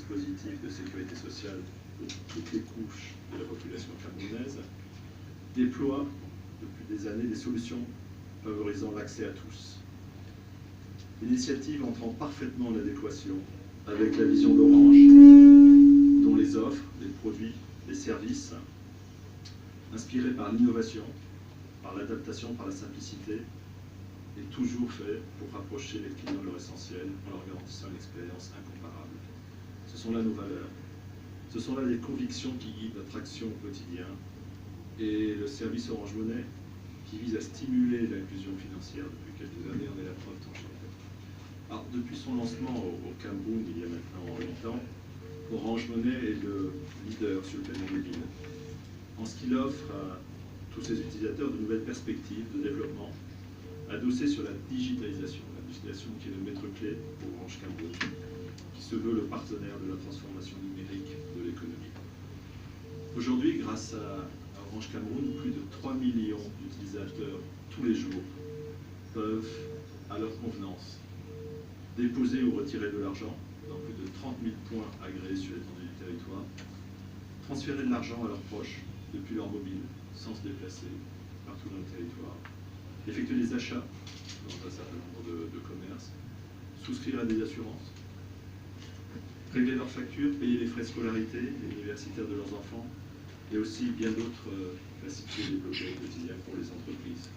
dispositifs de sécurité sociale pour toutes les couches de la population camerounaise, déploie depuis des années des solutions favorisant l'accès à tous. L'initiative entrant parfaitement en adéquation avec la vision d'Orange, dont les offres, les produits, les services, inspirés par l'innovation, par l'adaptation, par la simplicité, est toujours fait pour rapprocher les clients de leur essentiel en leur garantissant une expérience incomparable. Ce sont là nos valeurs. Ce sont là les convictions qui guident notre action au quotidien et le service Orange Money qui vise à stimuler l'inclusion financière depuis quelques années en est la preuve tangible. Alors, depuis son lancement au Cameroun il y a maintenant 8 ans, Orange Money est le leader sur le paiement mobile, en ce qu'il offre à tous ses utilisateurs de nouvelles perspectives de développement, adossées sur la digitalisation qui est le maître-clé pour Orange Cameroun, qui se veut le partenaire de la transformation numérique de l'économie. Aujourd'hui, grâce à Orange Cameroun, plus de 3 millions d'utilisateurs tous les jours peuvent, à leur convenance, déposer ou retirer de l'argent dans plus de 30 000 points agréés sur l'étendue du territoire, transférer de l'argent à leurs proches depuis leur mobile, sans se déplacer partout dans le territoire, effectuer des achats dans un certain nombre de commerces, souscrire à des assurances, régler leurs factures, payer les frais de scolarité universitaires de leurs enfants, et aussi bien d'autres facilités développées au quotidien pour les entreprises,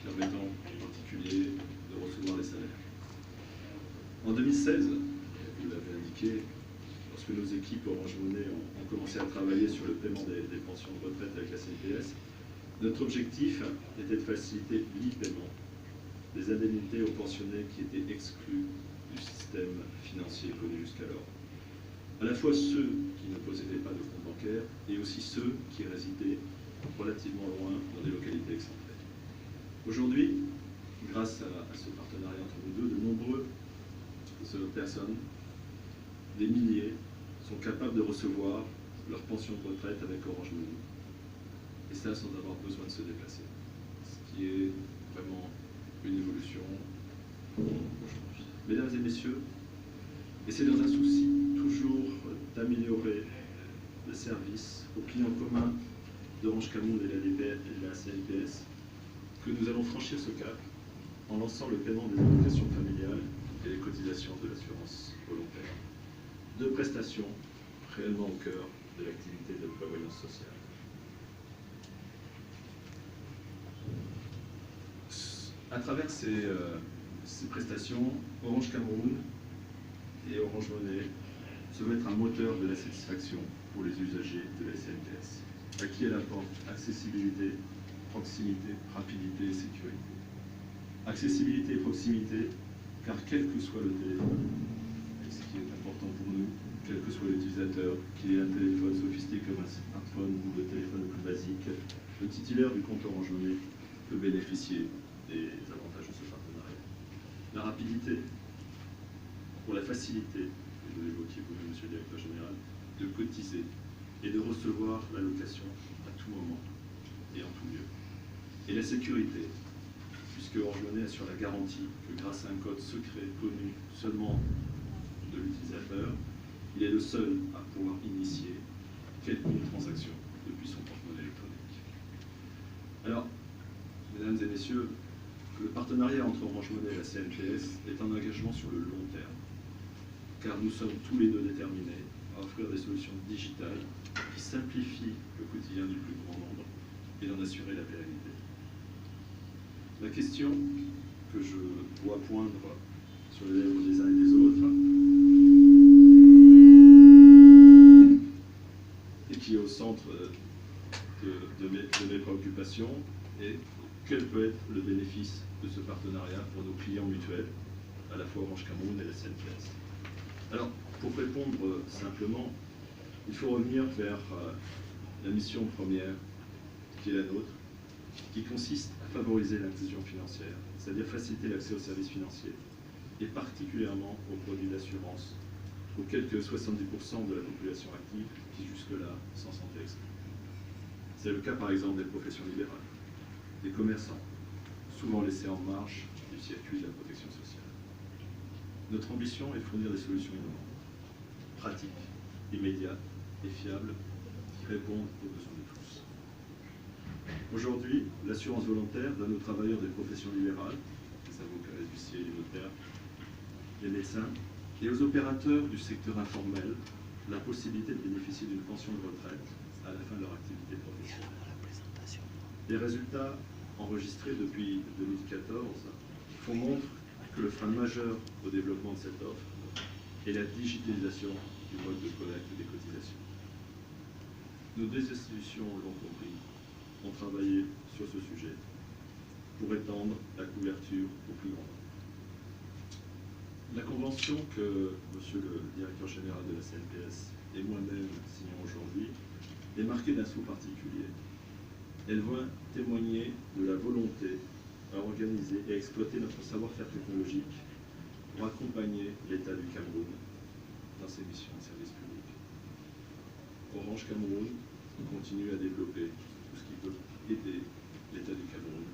permettant en particulier de recevoir les salaires. En 2016, vous l'avez indiqué, lorsque nos équipes Orange Money ont commencé à travailler sur le paiement des pensions de retraite avec la CNPS, notre objectif était de faciliter l'e-paiement des indemnités aux pensionnés qui étaient exclus du système financier connu jusqu'alors. À la fois ceux qui ne possédaient pas de compte bancaire et aussi ceux qui résidaient relativement loin dans des localités excentrées. Aujourd'hui, grâce à ce partenariat entre nous deux, de nombreuses personnes, des milliers, sont capables de recevoir leur pension de retraite avec Orange Money. Et ça sans avoir besoin de se déplacer. Ce qui est vraiment une évolution aujourd'hui. Mesdames et messieurs, et c'est dans un souci toujours d'améliorer le service aux clients communs d'Orange Cameroun et de la CNPS que nous allons franchir ce cap en lançant le paiement des allocations familiales et les cotisations de l'assurance volontaire. Deux prestations réellement au cœur de l'activité de prévoyance sociale. À travers ces prestations, Orange Cameroun et Orange Money se veut être un moteur de la satisfaction pour les usagers de la CNPS, à qui elle apporte accessibilité, proximité, rapidité et sécurité. Accessibilité et proximité, car quel que soit le téléphone, et ce qui est important pour nous, quel que soit l'utilisateur, qu'il ait un téléphone sophistiqué comme un smartphone ou le téléphone le plus basique, le titulaire du compte Orange Money peut bénéficier des avantages de ce partenariat. La rapidité, pour la facilité, et vous l'évoquiez vous-même, monsieur le directeur général, de cotiser et de recevoir l'allocation à tout moment et en tout lieu. Et la sécurité, puisque Orange Money assure la garantie que grâce à un code secret connu seulement de l'utilisateur, il est le seul à pouvoir initier quelconque transaction depuis son porte-monnaie électronique. Alors, mesdames et messieurs, le partenariat entre Orange Money et la CNPS est un engagement sur le long terme, car nous sommes tous les deux déterminés à offrir des solutions digitales qui simplifient le quotidien du plus grand nombre et d'en assurer la pérennité. La question que je vois poindre sur les lèvres des uns et des autres, et qui est au centre de mes préoccupations, est quel peut être le bénéfice de ce partenariat pour nos clients mutuels, à la fois Orange Cameroun et la CNPS. Alors, pour répondre simplement, il faut revenir vers la mission première qui est la nôtre, qui consiste à favoriser l'inclusion financière, c'est-à-dire faciliter l'accès aux services financiers, et particulièrement aux produits d'assurance, aux quelques 70% de la population active qui jusque-là s'en sentaient exclus. C'est le cas par exemple des professions libérales, des commerçants, souvent laissés en marge du circuit de la protection sociale. Notre ambition est de fournir des solutions innovantes, pratique, immédiate et fiable qui répondent aux besoins de tous. Aujourd'hui, l'assurance volontaire donne aux travailleurs des professions libérales, les avocats, les huissiers, les notaires, les médecins, et aux opérateurs du secteur informel la possibilité de bénéficier d'une pension de retraite à la fin de leur activité professionnelle. Les résultats enregistrés depuis 2014 font montre que le frein majeur au développement de cette offre est la digitalisation du mode de collecte des cotisations. Nos deux institutions l'ont compris, ont travaillé sur ce sujet pour étendre la couverture au plus grand nombre. La convention que Monsieur le directeur général de la CNPS et moi-même signons aujourd'hui est marquée d'un sceau particulier. Elle vient témoigner de la volonté à organiser et exploiter notre savoir-faire technologique pour accompagner l'État du Cameroun dans ses missions de service public. Orange Cameroun continue à développer tout ce qui peut aider l'État du Cameroun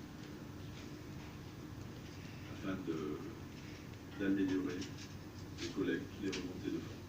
afin d'améliorer les collectes, les remontées de fonds.